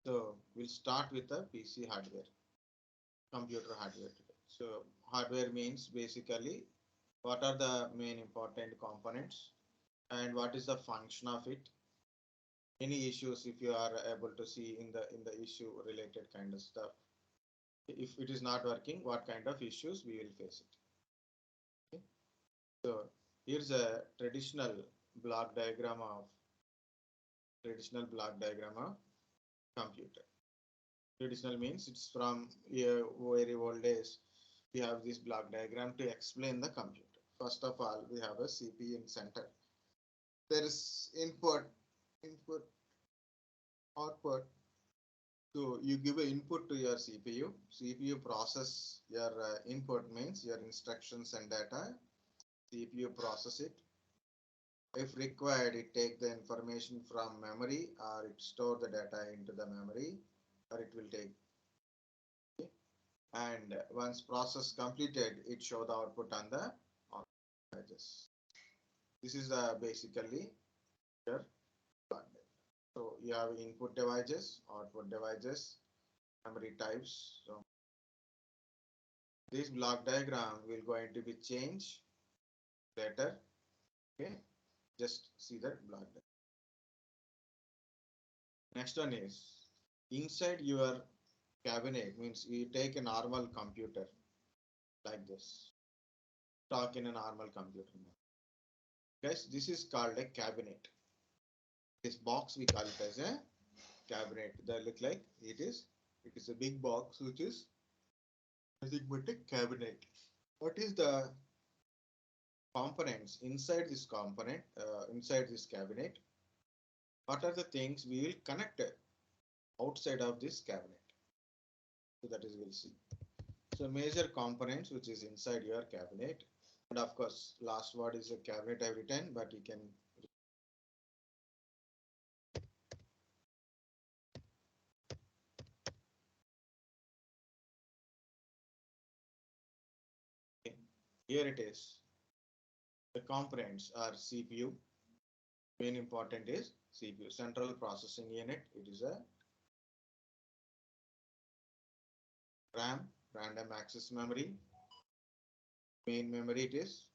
So we'll start with the PC hardware, computer hardware today. So hardware means basically what are the main important components and what is the function of it. Any issues if you are able to see in the issue related kind of stuff. If it is not working, what kind of issues we will face it. Okay. So here's a traditional block diagram of computer. Traditional means it's from very old days. We have this block diagram to explain the computer. First of all, we have a CPU in center. There is input, output. So you give an input to your CPU. CPU process your input means your instructions and data. CPU process it. If required, it take the information from memory or it store the data into the memory or it will take. Okay. And once process completed, it show the output on the edges. This is basically your block diagram. So you have input devices, output devices, memory types. So this block diagram will going to be changed later. Okay, just see the block diagram. Next one is inside your cabinet means you take a normal computer like this. Talk in a normal computer. Guys, this is called a cabinet. This box we call it as a cabinet. That look like it is a big box which is nothing but a cabinet. What is the components inside this component, inside this cabinet? What are the things we will connect outside of this cabinet? So that is we'll see. So major components which is inside your cabinet, and of course last word is a cabinet I've written, but you can here it is. The components are CPU. Main important is CPU, central processing unit. It is a RAM, random access memory. Main memory it is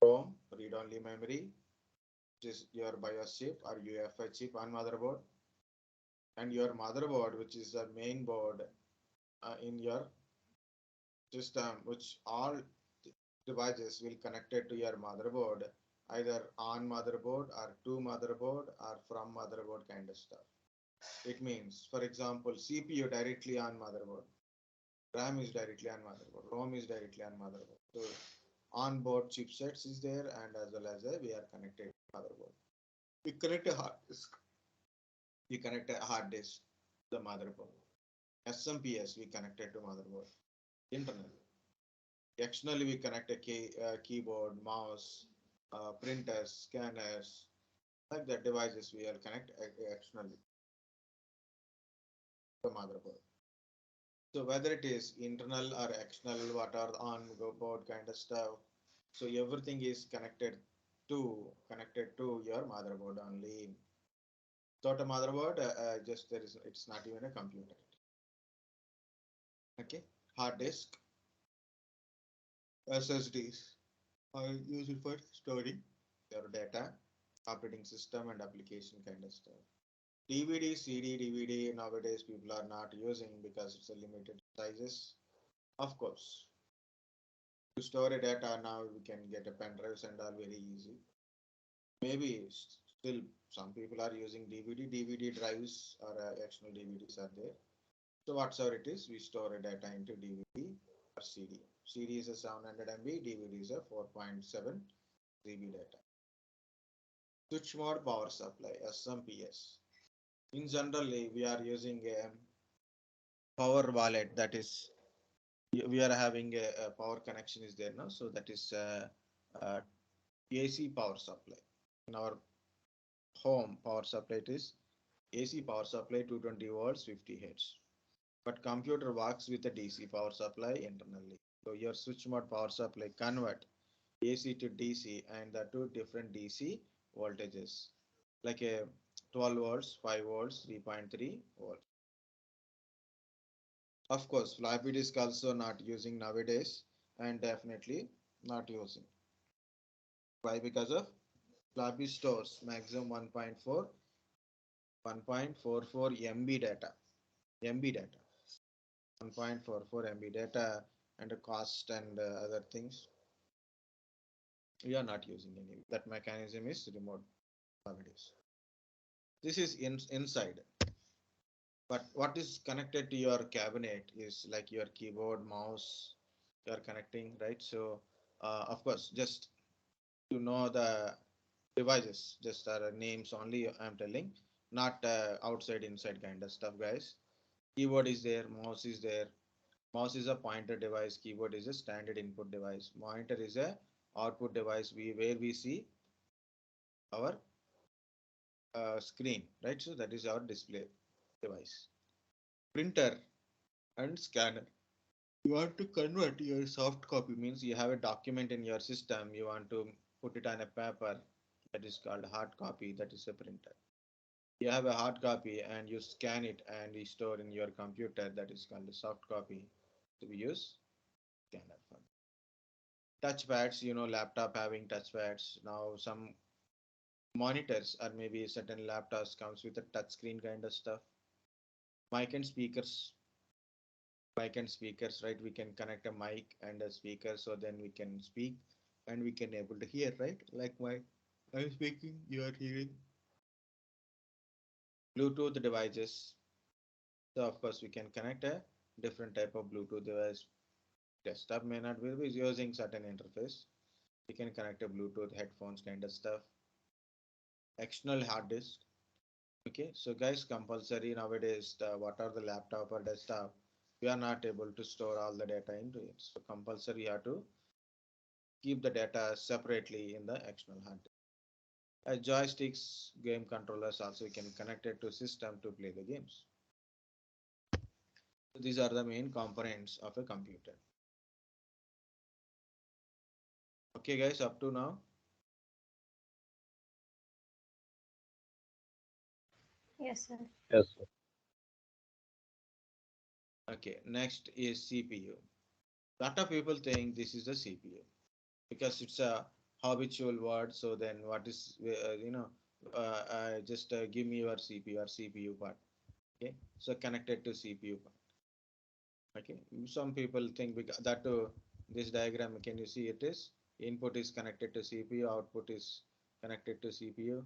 ROM, read-only memory, which is your BIOS chip or UEFI chip on motherboard, and your motherboard, which is the main board in your system, which all devices will connected to your motherboard, either on motherboard or to motherboard or from motherboard kind of stuff. It means, for example, CPU directly on motherboard, RAM is directly on motherboard, ROM is directly on motherboard. So on-board chipsets is there, and as well as we are connected to motherboard. We connect a hard disk. We connect a hard disk to the motherboard. SMPS we connected to motherboard. Internal. Externally we connect a keyboard, mouse, printers, scanners, like the devices we will connect externally to the motherboard. So whether it is internal or external, what are on board kind of stuff. So everything is connected to your motherboard only. Without a motherboard, it's not even a computer. Okay, hard disk, SSDs are used for storing your data, operating system and application kind of stuff. DVD, CD, DVD nowadays people are not using because it's a limited sizes. Of course, to store a data now we can get a pen drives and all very easy. Maybe still some people are using DVD drives or external DVDs are there. So whatsoever it is, we store a data into DVD or CD. CD is a 700 MB, DVD is a 4.7 GB data. Switch mode power supply, SMPS. In generally, we are using a power wallet, that is, we are having a power connection is there now. So that is AC power supply. In our home power supply it is AC power supply 220 volts 50 Hz. But computer works with a DC power supply internally. So your switch mode power supply convert AC to DC and the two different DC voltages. Like a 12 volts, 5 volts, 3.3 volts. Of course, floppy disk also not using nowadays and definitely not using. Why? Because of floppy stores maximum 1.44 MB data. MB data. 1.44 MB data and the cost and other things. We are not using any. That mechanism is remote nowadays. This is inside. But what is connected to your cabinet is like your keyboard, mouse, you are connecting, right? So, of course, just to know the devices, just are names only I'm telling, not outside, inside kind of stuff, guys. Keyboard is there, mouse is there. Mouse is a pointer device, keyboard is a standard input device. Monitor is a output device where we see our screen, right? So that is our display device. Printer and scanner. You want to convert your soft copy, means you have a document in your system, you want to put it on a paper, that is called hard copy, that is a printer. You have a hard copy and you scan it and you store in your computer, that is called a soft copy. So we use scanner for touchpads, laptop having touchpads. Now some monitors or maybe certain laptops comes with a touch screen kind of stuff. Mic and speakers. Mic and speakers, right? We can connect a mic and a speaker, so then we can speak and we can able to hear, right? Like I'm speaking, you are hearing. Bluetooth devices. So of course we can connect a different type of Bluetooth device. Desktop may not be using certain interface. We can connect a Bluetooth headphones kind of stuff. External hard disk. Okay, so guys, compulsory nowadays, what are the laptop or desktop, we are not able to store all the data into it. So compulsory you have to keep the data separately in the external hard disk. As joysticks, game controllers also you can connect it to system to play the games. So these are the main components of a computer. Okay guys, up to now. Yes, sir. Yes, sir. Okay, next is CPU. Lot of people think this is a CPU because it's a habitual word. So then what is, just give me your CPU or CPU part. Okay, so connected to CPU part. Okay, some people think because that this diagram, can you see it is input is connected to CPU, output is connected to CPU,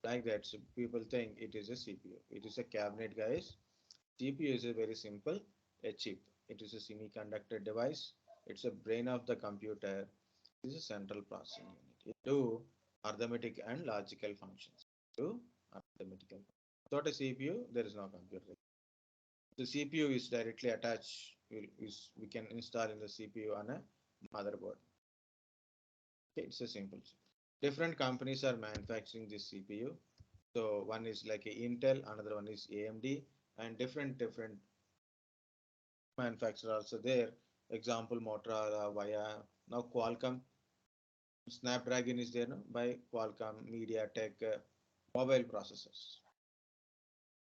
like that. So people think it is a CPU. It is a cabinet, guys. CPU is a very simple a chip. It is a semiconductor device. It's a brain of the computer. It is a central processing unit. It do arithmetic and logical functions. Do arithmetical. Without a CPU, there is no computer. The CPU is directly attached. We can install in the CPU on a motherboard. Okay, it's a simple chip. Different companies are manufacturing this CPU. So one is like a Intel, another one is AMD, and different manufacturer also there. Example Motorola, via now Qualcomm, Snapdragon is there, no? By Qualcomm, MediaTek, mobile processors.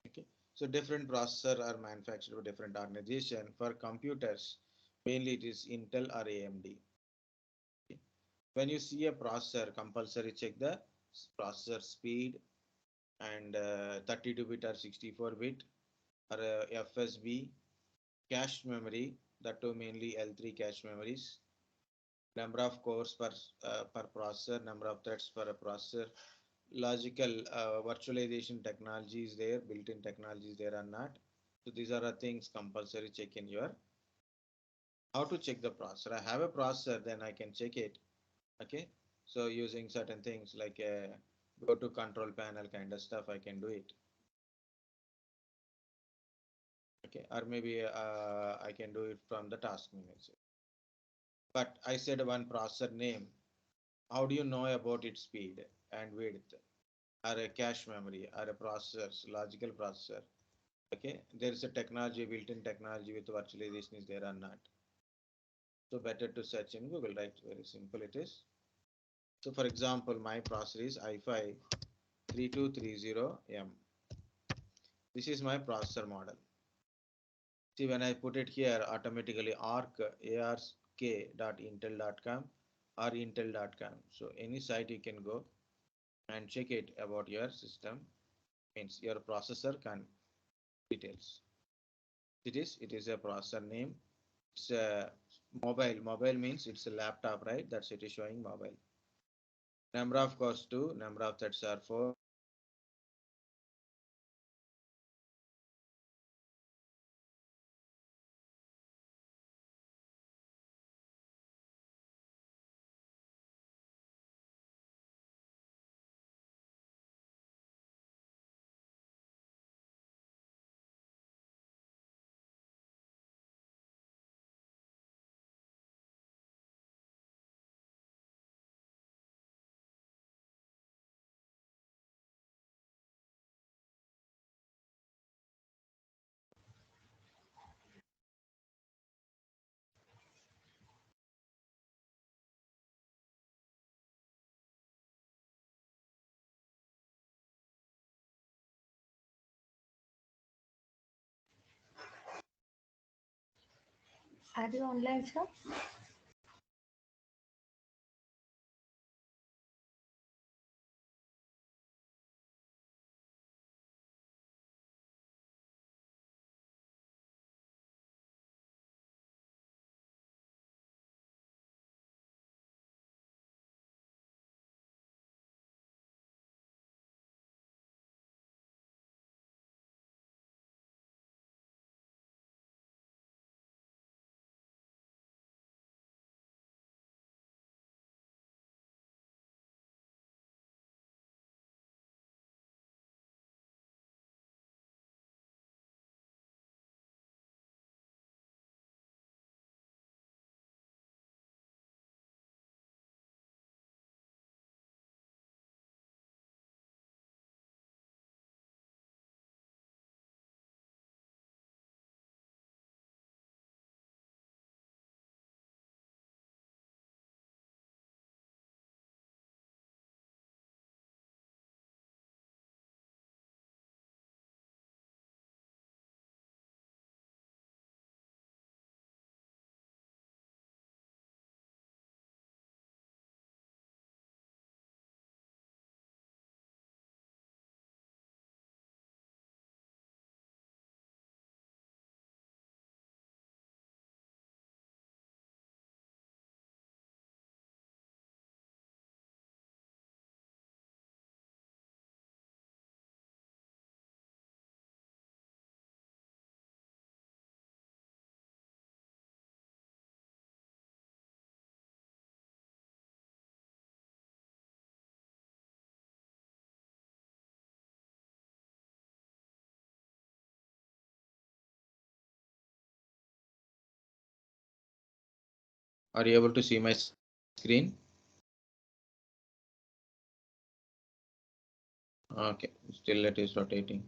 Okay, so different processor are manufactured by different organization. For computers, mainly it is Intel or AMD. Okay. When you see a processor, compulsory check the processor speed and 32-bit or 64-bit or FSB, cache memory, that too mainly L3 cache memories, number of cores per processor, number of threads per processor, logical virtualization technology is there, built-in technology is there or not. So these are the things compulsory check in your. How to check the processor? I have a processor, then I can check it. Okay, so using certain things like go to control panel kind of stuff, I can do it. Okay, or maybe I can do it from the task manager. But I said one processor name. How do you know about its speed and width, or a cache memory, or a processor, logical processor? Okay, there is a technology, built-in technology with virtualization is there or not. So better to search in Google, right? Very simple it is. So for example, my processor is i5 3230M. This is my processor model. See, when I put it here, automatically ark.intel.com or intel.com. So any site you can go and check it about your system, means your processor can details. It is a processor name. It's a mobile. Mobile means it's a laptop, right? That's it is showing mobile. Number of cores 2, number of threads are 4. Are you online, sir? Are you able to see my screen? Okay, still it is rotating.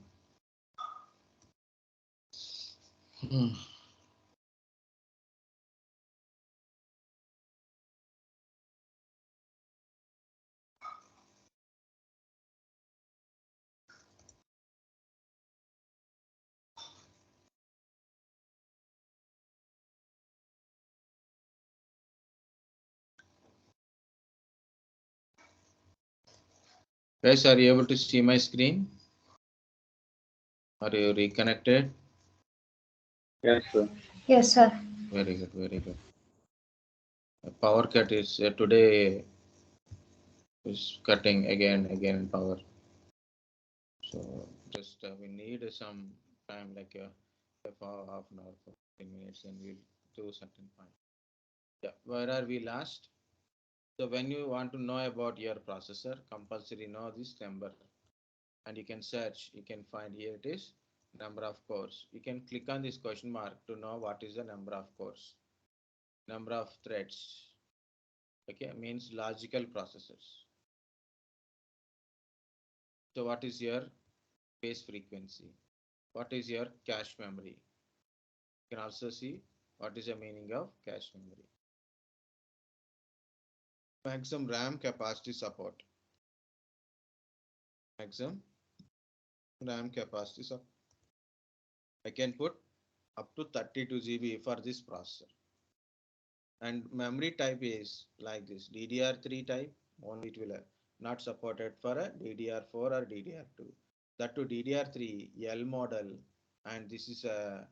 Guys, are you able to see my screen? Are you reconnected? Yes, sir. Yes, sir. Very good, very good. The power cut is today is cutting again power. So just we need some time, like half an hour, 15 minutes, and we'll do certain point. Yeah, where are we last? So when you want to know about your processor, compulsory know this number, and you can search. You can find here it is number of cores. You can click on this question mark to know what is the number of cores, number of threads. Okay, means logical processors. So what is your base frequency? What is your cache memory? You can also see what is the meaning of cache memory. Maximum RAM capacity support. Maximum RAM capacity support. I can put up to 32 GB for this processor. And memory type is like this DDR3 type, only it will not supported for a DDR4 or DDR2. That to DDR3 L model, and this is a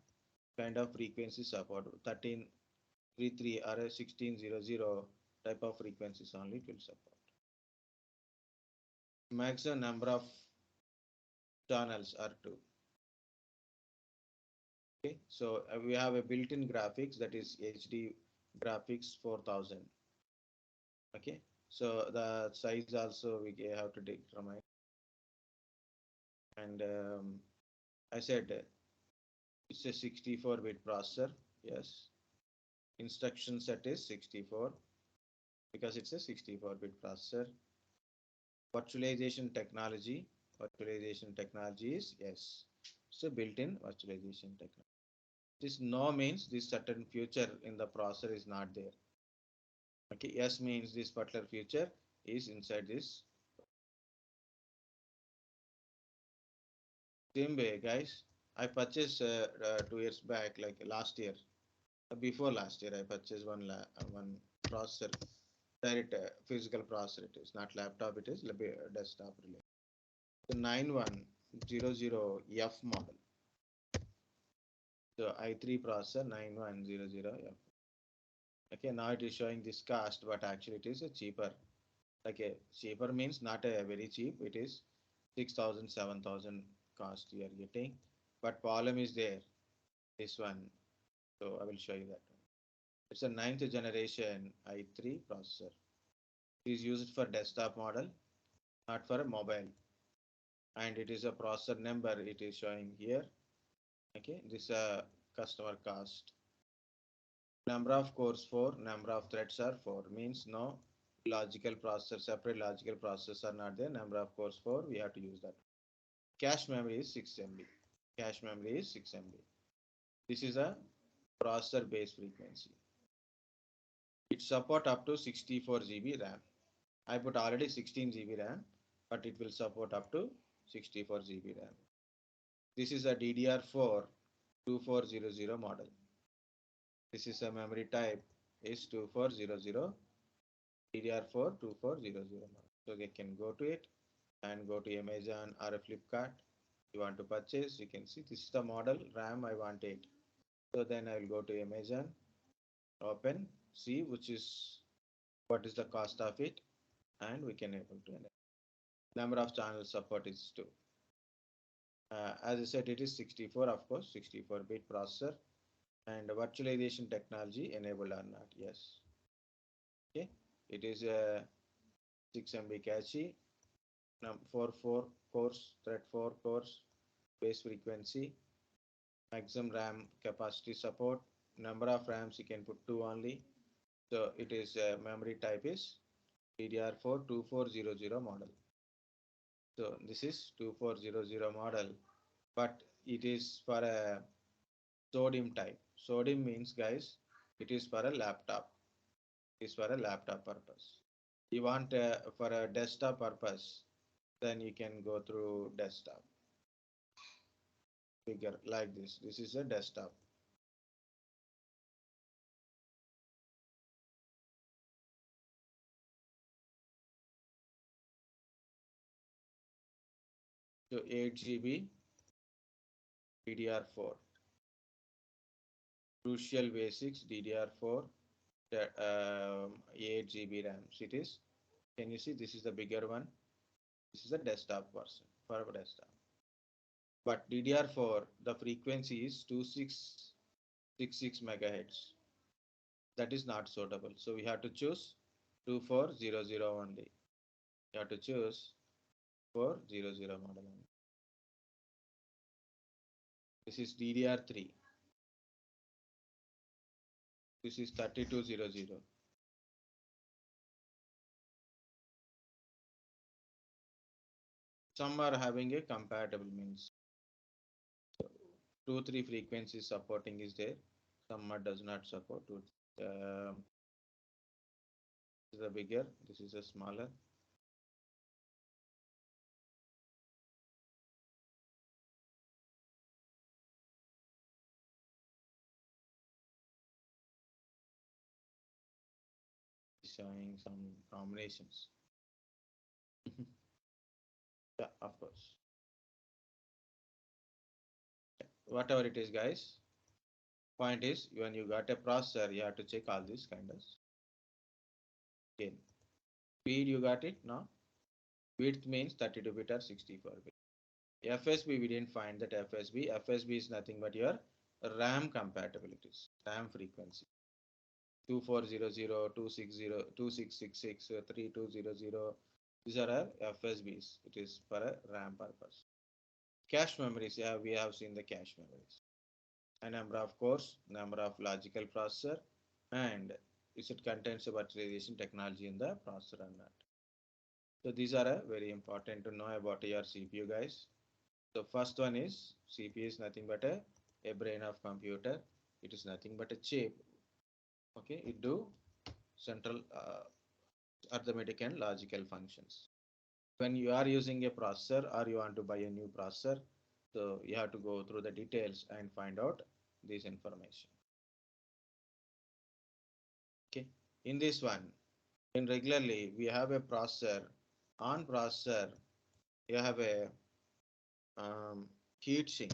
kind of frequency support 1333 or a 1600 type of frequencies only it will support. Maximum number of channels are 2. Okay, so we have a built-in graphics, that is HD graphics 4000. Okay, so the size also we have to determine. And I said it's a 64-bit processor. Yes, instruction set is 64 because it's a 64-bit processor. Virtualization technology is yes, it's a built-in virtualization technology. This no means this certain feature in the processor is not there. Okay, yes means this particular feature is inside this. Same way, guys, I purchased 2 years back, like last year, before last year, I purchased one processor, direct physical processor. It is not laptop, it is desktop related. The 9100F model. So i3 processor 9100F. Okay, now it is showing this cost, but actually it is a cheaper. Like a cheaper means not a very cheap. It is 6,000, 7,000 cost you are getting. But problem is there. This one. So I will show you that one. It's a 9th generation i3 processor. It is used for desktop model, not for a mobile. And it is a processor number. It is showing here. Okay, this customer cost. Number of cores 4, number of threads are 4. Means no logical processor, separate logical processors are not there. Number of cores 4, we have to use that. Cache memory is 6 MB. Cache memory is 6 MB. This is a processor base frequency. It support up to 64 GB RAM. I put already 16 GB RAM, but it will support up to 64 GB RAM. This is a DDR4 2400 model. This is a memory type is 2400 DDR4 2400 model. So they can go to it and go to Amazon or a Flipkart. You want to purchase, you can see this is the model RAM I want it. So then I will go to Amazon, open, see what is the cost of it, and we can able to. Number of channel support is 2. As I said, it is 64, of course, 64-bit processor, and virtualization technology enabled or not? Yes. Okay, it is a 6 MB cache, 4 cores, thread 4 cores, base frequency, maximum RAM capacity support. Number of RAMs you can put 2 only. So it is memory type is DDR4 2400 model. So this is 2400 model, but it is for a sodium type. Sodium means, guys, it is for a laptop. It is for a laptop purpose. You want for a desktop purpose, then you can go through desktop. Figure like this. This is a desktop. So 8 GB DDR4. Crucial Basics DDR4 8 GB RAM. It is. Can you see this is the bigger one? This is a desktop version for a desktop. But DDR4 the frequency is 2666 megahertz. That is not suitable. So we have to choose 2400 only. You have to choose 400 model only. This is DDR3. This is 3200. Some are having a compatible means. So 2-3 frequencies supporting is there. Some does not support. This is a bigger. This is a smaller. showing some combinations. Yeah, of course. Whatever it is, guys. Point is, when you got a processor, you have to check all these kind of. Again, speed you got it now. Width means 32-bit or 64-bit. FSB we didn't find that FSB. FSB is nothing but your RAM compatibilities, RAM frequency. 2400, 260, 2666, 3200. These are our FSBs. It is for a RAM purpose. Cache memories, yeah, we have seen the cache memories. A number of cores, number of logical processor, and is it contains a virtualization technology in the processor or not. So these are very important to know about your CPU, guys. So first one is CPU is nothing but a brain of computer. It is nothing but a chip. Okay, it do central arithmetic and logical functions. When you are using a processor or you want to buy a new processor, so you have to go through the details and find out this information. Okay, in this one, in regularly we have a processor. On processor, you have a heat sink.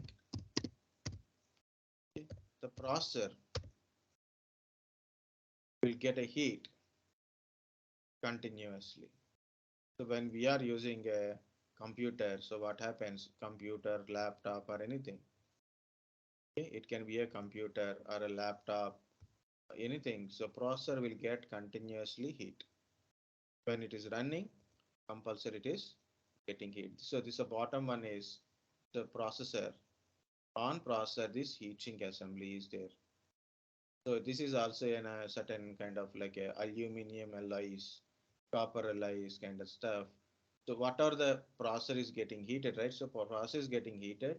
Okay. The processor will get a heat continuously. So when we are using a computer, so what happens? Computer, laptop, or anything. Okay. It can be a computer or a laptop, anything. So processor will get continuously heat. When it is running, compulsory it is getting heat. So this bottom one is the processor. On processor, this heat sink assembly is there. So this is also in a certain kind of like a aluminum alloys, copper alloys kind of stuff. So whatever the processor is getting heated, right? So processor is getting heated,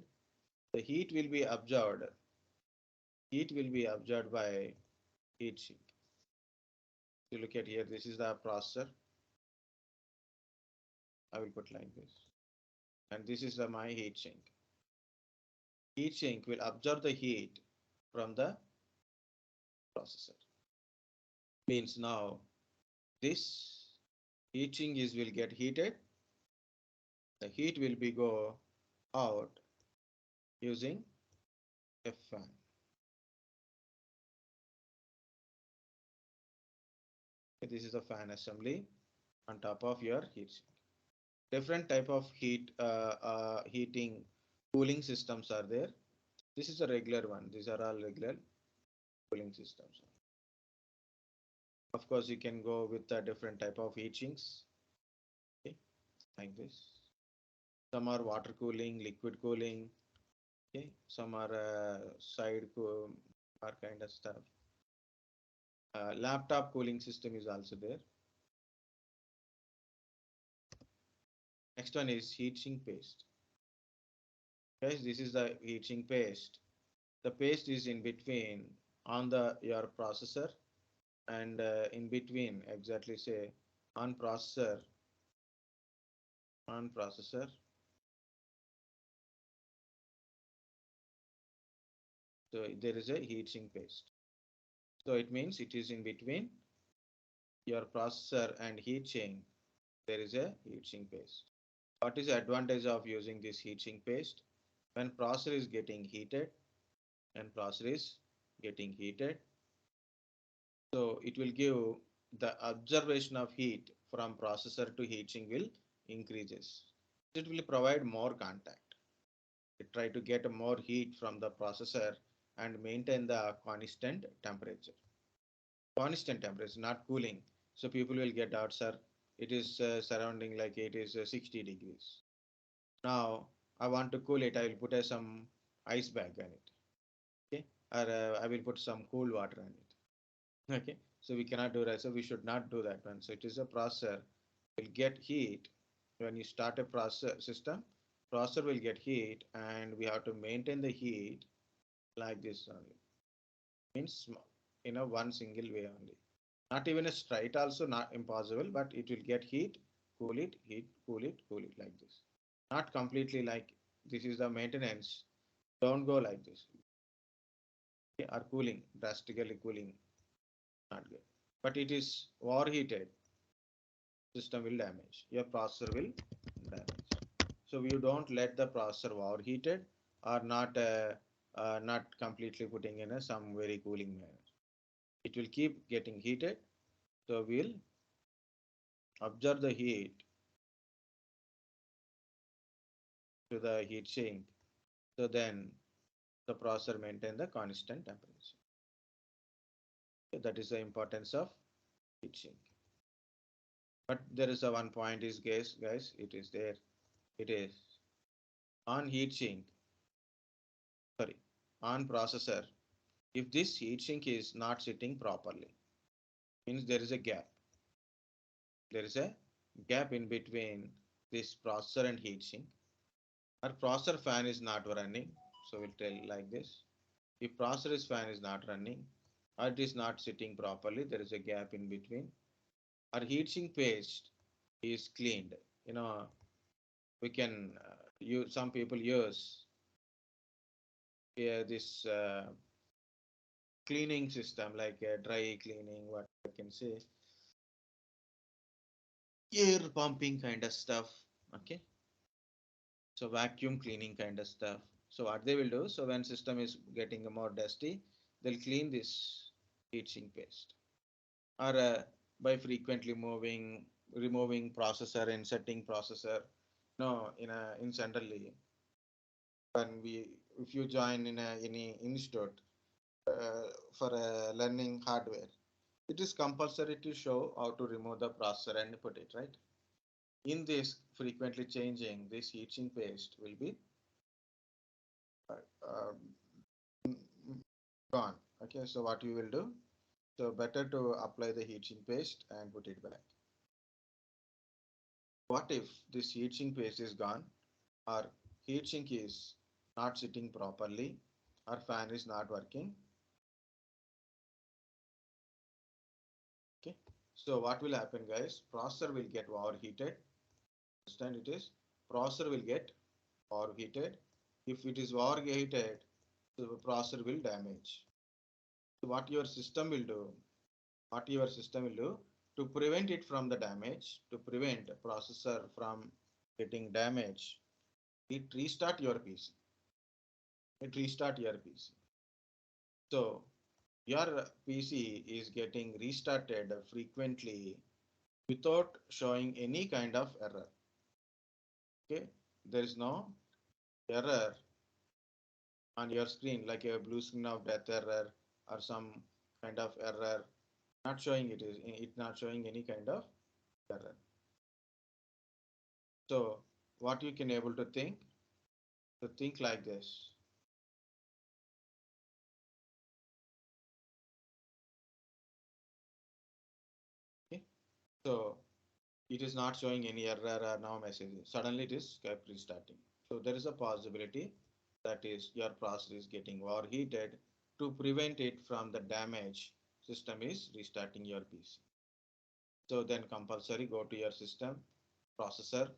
the heat will be absorbed. Heat will be absorbed by heat sink. You look at here, this is the processor. I will put like this. And this is my heat sink. Heat sink will absorb the heat from the processor. Means now this heat sink is will get heated. The heat will be go out using a fan. This is a fan assembly on top of your heat sink. Different type of heating cooling systems are there. This is a regular one. These are all regular cooling systems. Of course, you can go with a different type of heat sinks. Okay, like this. Some are water cooling, liquid cooling. Okay, some are side cool or kind of stuff. Laptop cooling system is also there. Next one is heat sink paste. Guys, this is the heat sink paste. The paste is in between on the your processor and in between exactly say on processor. So there is a heat sink paste. So it means it is in between your processor and heat sink. There is a heat sink paste. What is the advantage of using this heat sink paste? When processor is getting heated, so it will give the observation of heat from processor to heat sink will increases. It will provide more contact. It try to get more heat from the processor and maintain the constant temperature. Constant temperature, not cooling. So people will get out, sir. It is surrounding like it is 60 degrees. Now I want to cool it. I will put some ice bag on it. Okay, or I will put some cool water on it. Okay, so we cannot do that. So we should not do that one. So it is a processor will get heat when you start a processor system. Processor will get heat, and we have to maintain the heat like this only. Means one single way only. Not even a straight also not impossible, but it will get heat, cool it, heat, cool it like this. Not completely like this is the maintenance. Don't go like this. Okay, or cooling, drastically cooling, not good. but it is overheated, system will damage. Your processor will damage. So you don't let the processor overheated or not completely putting in some very cooling manner. It will keep getting heated. So we'll observe the heat to the heat sink. So then the processor maintain the constant temperature. So that is the importance of heat sink. But there is a one point is guys, it is there. It is on heat sink, sorry, on processor. If this heat sink is not sitting properly, means there is a gap. There is a gap in between this processor and heat sink. Our processor fan is not running, so we'll tell like this. If processor fan is not running, or it is not sitting properly, there is a gap in between. Our heatsink paste is cleaned. You know, we can use, some people use this cleaning system like dry cleaning, what I can say, air pumping kind of stuff. Okay, so vacuum cleaning kind of stuff. So what they will do, so when system is getting more dusty, they'll clean this heatsink paste, or by frequently removing processor, inserting processor. No, in generally, when if you join in any institute for learning hardware, it is compulsory to show how to remove the processor and put it right. In this frequently changing, this heatsink paste will be gone. Okay, so what you will do? So better to apply the heatsink paste and put it back. What if this heatsink paste is gone, or heatsink is not sitting properly, or fan is not working? Okay, so what will happen, guys? Processor will get overheated. Understand it is processor will get overheated. If it is overheated, the processor will damage. So what your system will do? What your system will do to prevent it from the damage, to prevent processor from getting damaged, it restart your PC. It restart your PC. So your PC is getting restarted frequently without showing any kind of error. Okay, there is no error on your screen like a blue screen of death error or some kind of error. Not showing it not showing any kind of error. So what you can able to think? To think like this. Okay. So it is not showing any error or no message. Suddenly it is kept restarting. So there is a possibility that is your processor is getting overheated. To prevent it from the damage, system is restarting your PC. So then compulsory go to your system, processor,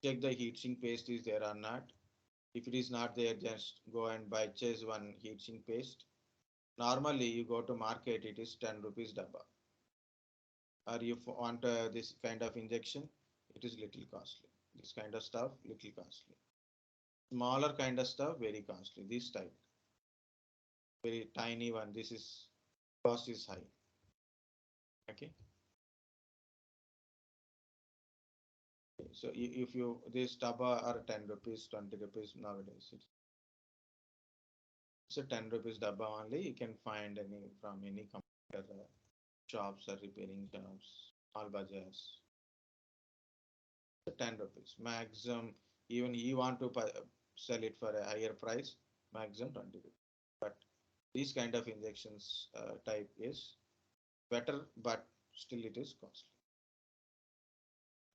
check the heatsink paste is there or not. If it is not there, just go and purchase one heatsink paste. Normally you go to market, it is 10 rupees dabba. Or if you want this kind of injection, it is little costly. This kind of stuff, little costly. Smaller kind of stuff, very costly. This type, very tiny one, this is cost is high. Okay. So if you this dabba are 10 rupees, 20 rupees nowadays. It's a 10 rupees dabba only. You can find any from any computer shops or repairing shops, all bazaars. 10 rupees maximum. Even you want to sell it for a higher price, maximum 20 rupees. But these kind of injections type is better, but still it is costly.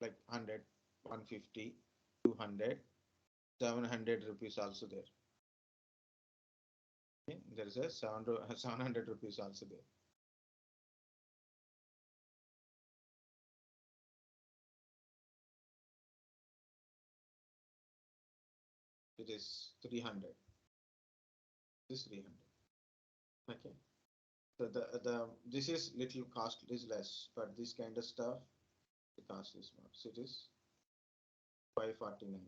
Like 100, 150, 200, 700 rupees also there. Okay? There is a 700 rupees also there. It is 300. This 300. Okay. So this is little cost is less, but this kind of stuff the cost is more. So it is 549.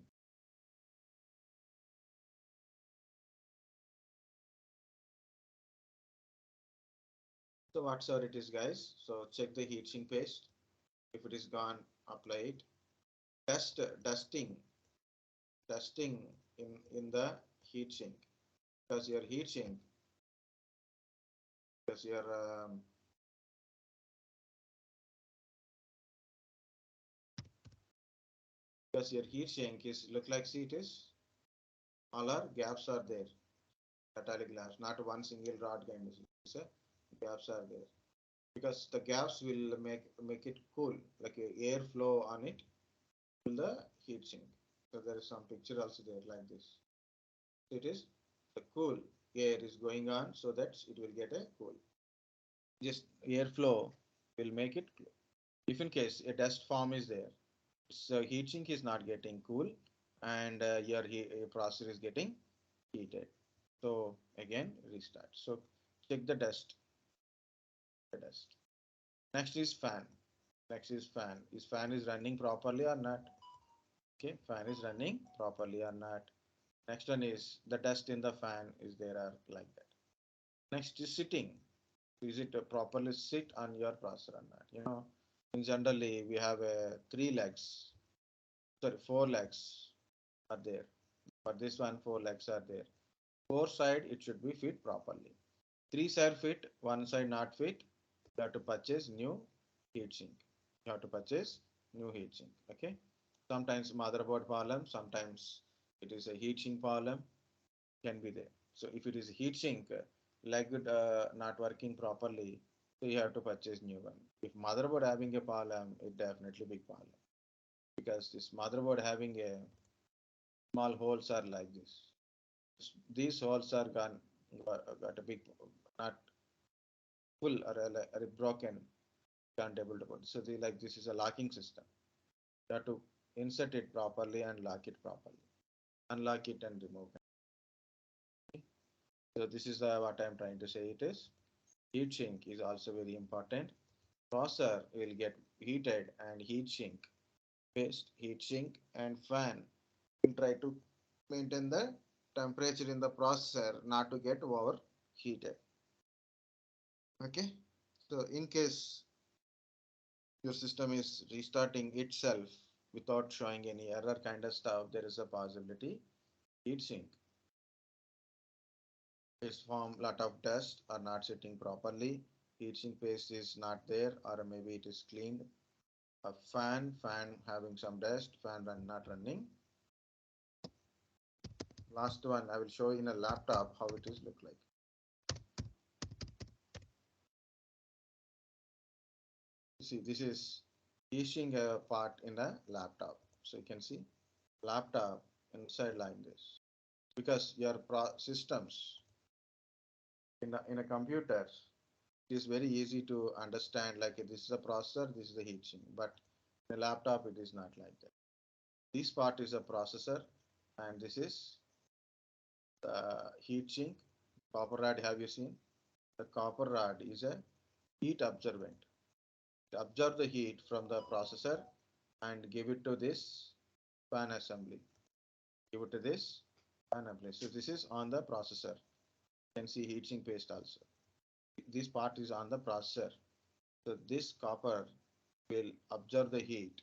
So whatever it is, guys. So check the heatsink paste. If it is gone, apply it. Dusting in the heatsink, because your heatsink, because your because your heatsink is look like, see, it is all our gaps are there, metallic gaps, not one single rod kind of thing. So gaps are there because the gaps will make it cool, like a airflow on it to the heatsink. So there is some picture also there like this. So it is the cool air is going on, so that it will get a cool. Just airflow will make it cool. If in case a dust form is there, so heatsink is not getting cool, and your processor is getting heated. So again restart. So check the dust. The dust. Next is fan. Next is fan. Is fan is running properly or not? Okay, fan is running properly or not. Next one is the dust in the fan is there or like that. Next is sitting. Is it properly sit on your processor or not? You know, in generally we have three legs. Sorry, four legs are there. For this one, four legs are there. Four side it should be fit properly. Three side fit, one side not fit. You have to purchase new heatsink. You have to purchase new heatsink. Okay. Sometimes motherboard problem, sometimes it is a heatsink problem, can be there. So if it is heatsink like not working properly, so you have to purchase new one. If motherboard having a problem, it definitely big problem, because this motherboard having a small holes are like this. These holes are got a big, not full or broken, can't able to put. So like this is a locking system. You have to insert it properly and lock it properly. Unlock it and remove it. So this is what I'm trying to say. It is heat sink is also very important. Processor will get heated, and heat sink, paste, heat sink and fan will try to maintain the temperature in the processor not to get overheated. Okay. So in case your system is restarting itself without showing any error kind of stuff, there is a possibility heatsink is form lot of dust or not sitting properly. Heatsink paste is not there, or maybe it is cleaned. A fan having some dust, fan not running. Last one I will show in a laptop how it is look like. See, this is heatsink part in a laptop. So you can see laptop inside like this, because your systems in a computer, it is very easy to understand, like this is a processor, this is the heatsink, but in a laptop it is not like that. This part is a processor, and this is the heatsink. Copper rod, have you seen? The copper rod is a heat absorbent. It absorb the heat from the processor and give it to this fan assembly. Give it to this fan assembly. So this is on the processor. You can see heatsink paste also. This part is on the processor. So this copper will absorb the heat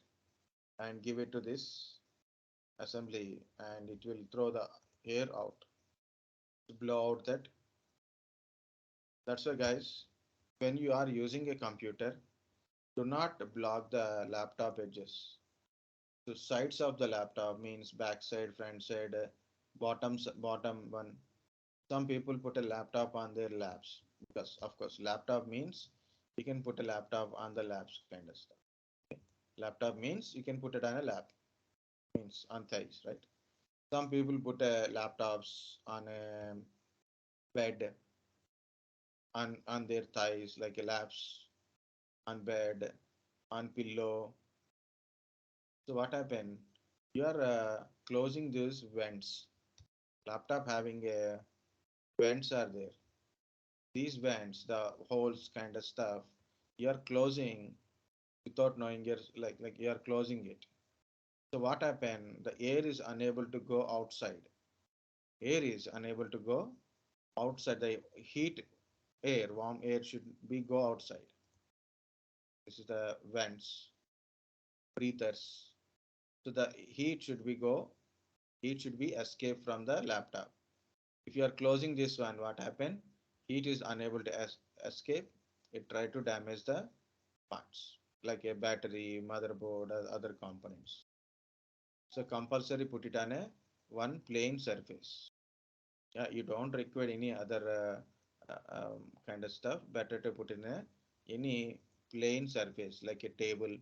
and give it to this assembly, and it will throw the air out to blow out that. That's why, guys, when you are using a computer, do not block the laptop edges. So sides of the laptop means back side, front side, bottom one. Some people put a laptop on their laps, because of course laptop means you can put a laptop on the laps kind of stuff. Okay? Laptop means you can put it on a lap, means on thighs, right? Some people put laptops on a bed, on their thighs, like a laps, on bed, on pillow. So what happened? You are closing these vents. Laptop having a vents are there. these vents, the holes kind of stuff, you are closing without knowing like you are closing it. So what happened? The air is unable to go outside. Air is unable to go outside. The heat air, warm air should be go outside. This is the vents, breathers. So the heat should be go, heat should be escape from the laptop. If you are closing this one, what happened? Heat is unable to escape. It try to damage the parts like a battery, motherboard, or other components. So compulsory put it on a one plain surface. Yeah, you don't require any other kind of stuff. Better to put in a any plain surface like a table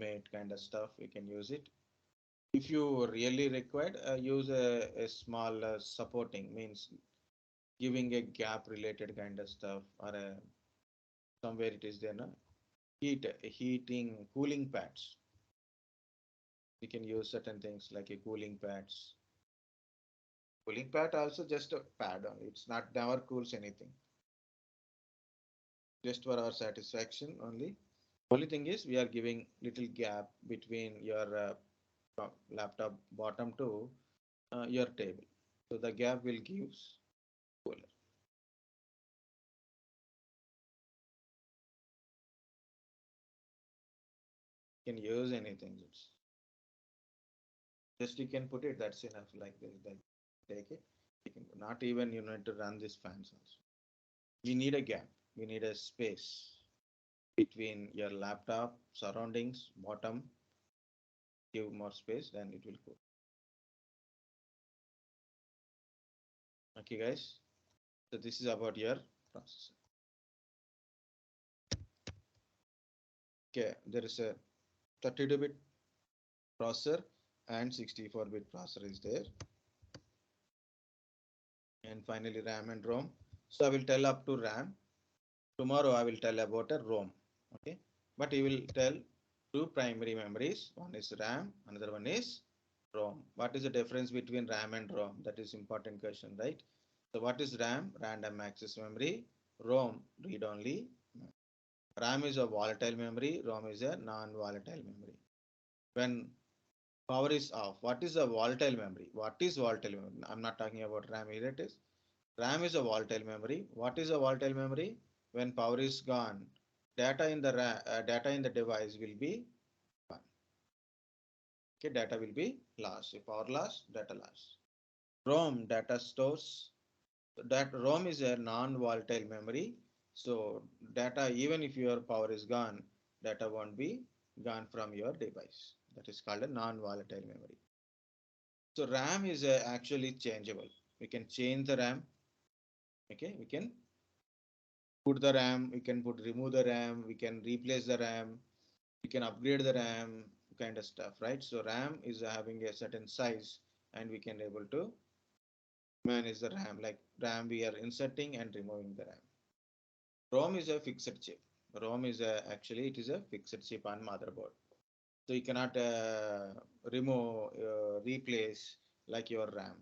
mate kind of stuff. You can use it. If you really required, use a small supporting, means giving a gap related kind of stuff, or somewhere it is there. No? Heating, cooling pads. You can use certain things like a cooling pads. Cooling pad also just a pad only. It's not never cools anything. Just for our satisfaction only. Only thing is we are giving little gap between your laptop bottom to your table. So the gap will give cooler. You can use anything. It's just you can put it. That's enough. Like this, like take it. You can, not even you need to run these fans also. We need a gap. We need a space between your laptop surroundings bottom. Give more space, then it will cool. Okay, guys. So this is about your processor. Okay, there is a 32-bit processor and 64-bit processor is there. And finally RAM and ROM. So I will tell up to RAM. Tomorrow I will tell about a ROM. Okay, but he will tell two primary memories. One is RAM, another one is ROM. What is the difference between RAM and ROM? That is important question, right? So what is RAM? Random access memory. ROM, read-only. RAM is a volatile memory. ROM is a non-volatile memory. When power is off, what is a volatile memory? What is volatile memory? I'm not talking about RAM here. It is RAM is a volatile memory. What is a volatile memory? When power is gone, data in the data in the device will be gone. Okay, data will be lost. If power loss, data loss. ROM, data stores. That ROM is a non-volatile memory. So data, even if your power is gone, data won't be gone from your device. That is called a non-volatile memory. So RAM is actually changeable. We can change the RAM. Okay, we can put the RAM, we can remove the RAM, we can replace the RAM, we can upgrade the RAM, kind of stuff, right? So RAM is having a certain size, and we can able to manage the RAM. Like RAM, we are inserting and removing the RAM. ROM is a fixed chip. ROM is actually it is a fixed chip on motherboard. So you cannot remove, replace like your RAM.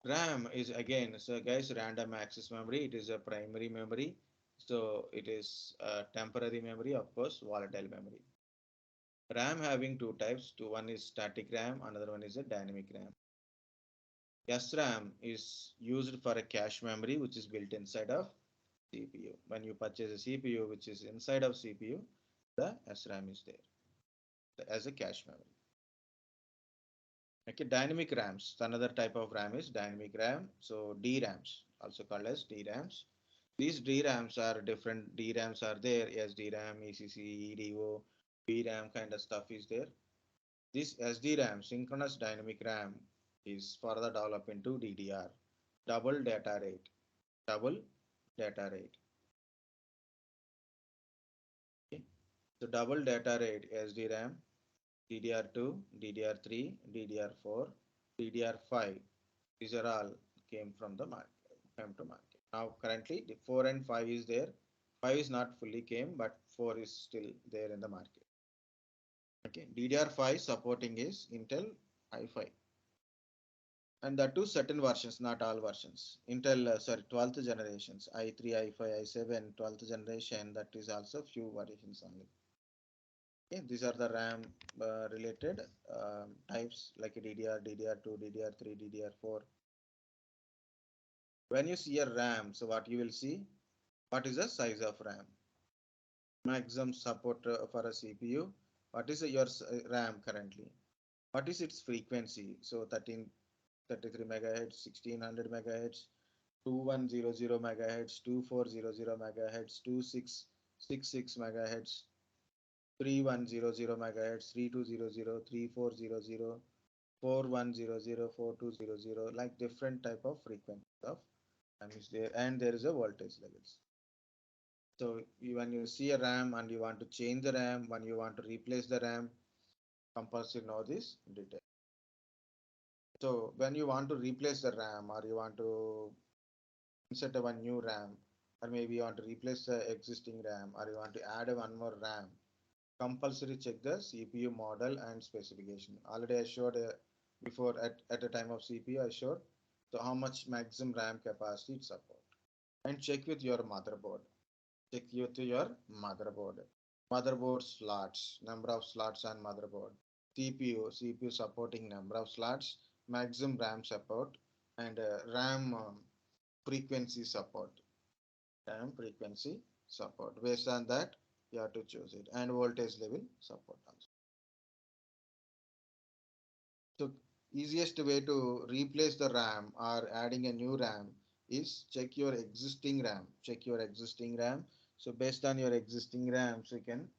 RAM is again, so guys, random access memory. It is a primary memory. So it is a temporary memory, of course, volatile memory. RAM having two types. One is static RAM, another one is a dynamic RAM. SRAM is used for a cache memory, which is built inside of CPU. When you purchase a CPU, which is inside of CPU, the SRAM is there as a cache memory. Okay, dynamic RAMs. Another type of RAM is dynamic RAM. So DRAMs, also called as DRAMs. These DRAMs are different. DRAMs are there. SDRAM, ECC, EDO, VRAM kind of stuff is there. This SDRAM, synchronous dynamic RAM, is further developed into DDR, double data rate. Double data rate. Okay. So double data rate SDRAM, DDR2, DDR3, DDR4, DDR5. These are all came from the market, came to market. Now currently the 4 and 5 is there. 5 is not fully came, but 4 is still there in the market. Okay, DDR5 supporting is Intel i5. And that too certain versions, not all versions. Intel, 12th generations, i3, i5, i7, 12th generation, that is also few variations only. Okay, these are the RAM related types like DDR, DDR2, DDR3, DDR4. When you see a RAM, so what you will see, what is the size of RAM? Maximum support for a CPU. What is your RAM currently? What is its frequency? So 1333 megahertz, 1600 megahertz, 2100 megahertz, 2400 megahertz, 2666 megahertz, 3100 megahertz, 3200, 3400, 4100, 4200, like different type of frequency of RAM is there, and there is a voltage levels. So when you see a RAM and you want to change the RAM, when you want to replace the RAM, compulsory know this detail. So when you want to replace the RAM or you want to insert one new RAM, or maybe you want to replace the existing RAM, or you want to add one more RAM, compulsory check the CPU model and specification. Already I showed before at the time of CPU I showed so how much maximum RAM capacity it support. And check with your motherboard. Check with your motherboard. Motherboard slots, number of slots on motherboard. CPU supporting number of slots, maximum RAM support, and RAM frequency support. RAM frequency support. Based on that, you have to choose it, and voltage level support also. So easiest way to replace the RAM or adding a new RAM is check your existing RAM. Check your existing RAM. So based on your existing RAM, so you can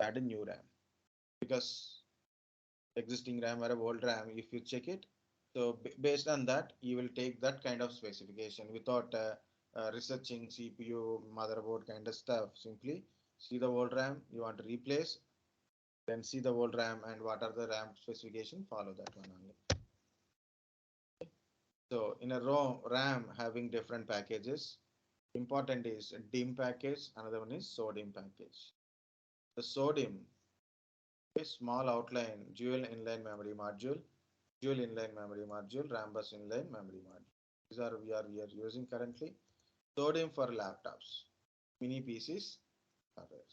add a new RAM, because existing RAM or old RAM, if you check it, so based on that, you will take that kind of specification without researching CPU, motherboard kind of stuff. Simply see the old RAM you want to replace, then see the old RAM and what are the RAM specification, follow that one only. So in a RAM having different packages, important is DIMM package, another one is SODIMM package. The SODIMM is small outline dual inline memory module, RAM bus inline memory module. These are we are using currently. SODIMM for laptops, mini PCs.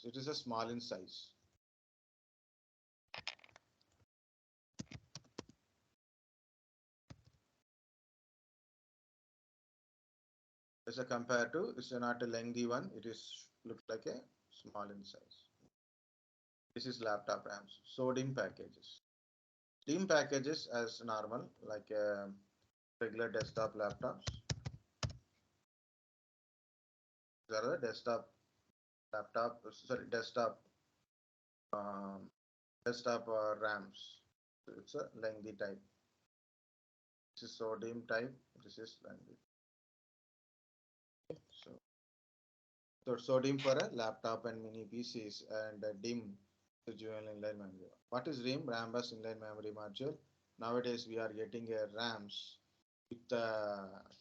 It is a small in size. As a compared to, it's not a lengthy one. It is looks like a small in size. This is laptop RAMs. SODIMM packages. DIMM packages as normal, like regular desktop laptops. These are the desktop um, RAMs. So it's a lengthy type. This is SODIMM type. This is lengthy. So SODIMM for a laptop and mini PCs, and DIMM to dual inline memory. What is RAM? RAM bus inline memory module. Nowadays we are getting a RAMs with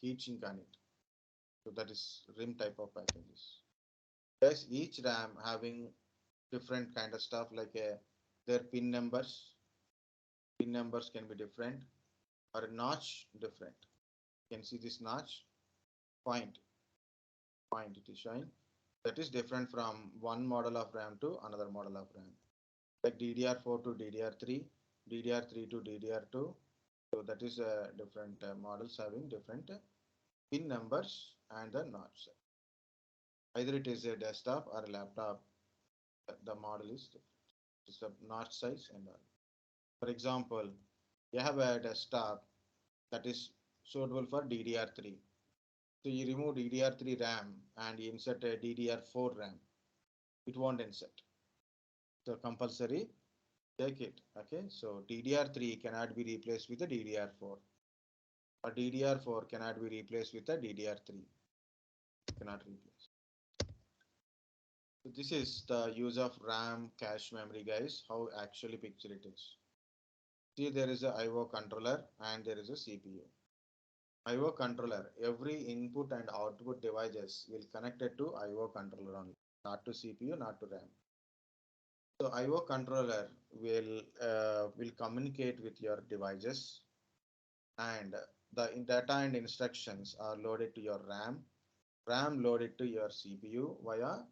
heat sink on it. So that is RAM type of packages. Yes, each RAM having different kind of stuff like their pin numbers. Pin numbers can be different, or a notch different. You can see this notch point it is showing. That is different from one model of RAM to another model of RAM. Like DDR4 to DDR3, DDR3 to DDR2. So that is different models having different pin numbers and the notch. Either it is a desktop or a laptop, the model is different. It's a notch size and all. For example, you have a desktop that is suitable for DDR3. So you remove DDR3 RAM and you insert a DDR4 RAM. It won't insert. So compulsory take it. Okay. So DDR3 cannot be replaced with a DDR4. Or DDR4 cannot be replaced with a DDR3. Cannot replace. So this is the use of RAM cache memory, guys. How actually picture it is. See, there is a IO controller and there is a CPU. IO controller, every input and output devices will connect it to IO controller only, not to CPU, not to RAM. So IO controller will communicate with your devices, and the data and instructions are loaded to your RAM. RAM loaded to your CPU via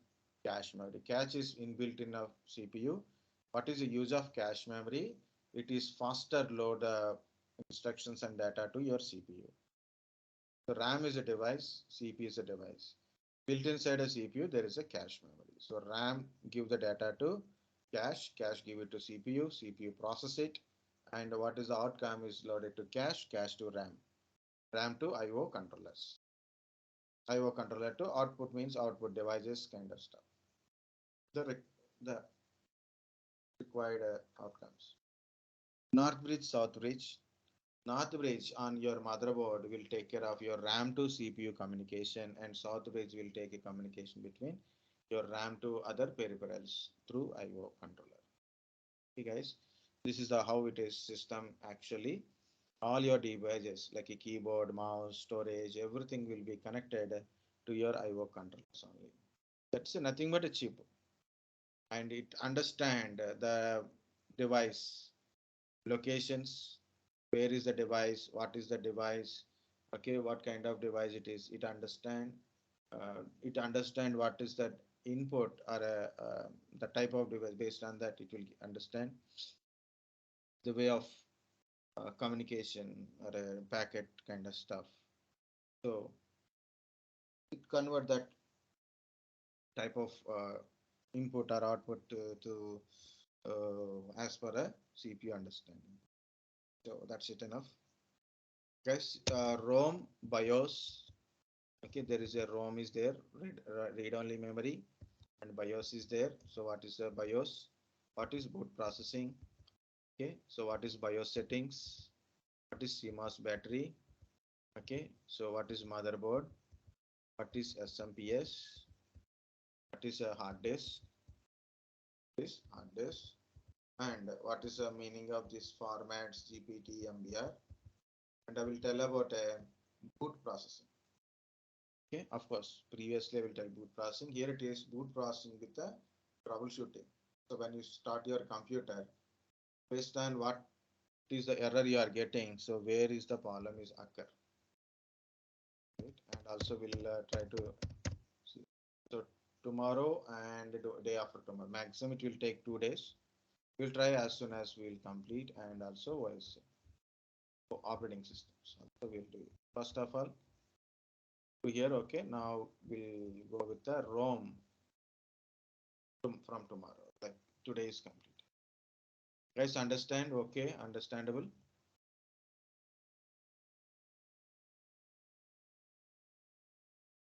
cache memory. Cache is inbuilt in a CPU. What is the use of cache memory? It is faster load instructions and data to your CPU. So RAM is a device, CPU is a device. Built inside a CPU, there is a cache memory. So RAM give the data to cache, cache give it to CPU, CPU process it, and what is the outcome is loaded to cache, cache to RAM, RAM to IO controllers. IO controller to output means output devices kind of stuff. The required outcomes. North bridge, south bridge. North bridge on your motherboard will take care of your RAM to CPU communication, and south bridge will take a communication between your RAM to other peripherals through IO controller. Okay, guys, this is the how it is system actually. All your devices like a keyboard, mouse, storage, everything will be connected to your IO controllers only. That's nothing but a chip, and it understand the device locations, where is the device, what is the device, okay, what kind of device it is. It understand what is that input or the type of device. Based on that, it will understand the way of communication or a packet kind of stuff. So it convert that type of input or output to as per a CPU understanding. So that's it enough. Guys, ROM, BIOS. Okay, there is a ROM is there, read only memory, and BIOS is there. So what is the BIOS? What is boot processing? Okay, so what is BIOS settings? What is CMOS battery? Okay, so what is motherboard? What is SMPS? What is a hard disk? This hard disk. And what is the meaning of this formats GPT, MBR? And I will tell about a boot processing. Okay, of course, previously I will tell boot processing. Here it is boot processing with the troubleshooting. So when you start your computer, based on what is the error you are getting, so where is the problem is occur. Right? And also we'll try to see. So tomorrow and the day after tomorrow, maximum it will take 2 days. We'll try as soon as we'll complete, and also OS operating systems. So we'll do it. First of all, to here, okay, now we'll go with the ROM from tomorrow, like today is complete. Guys, understand? Okay, understandable.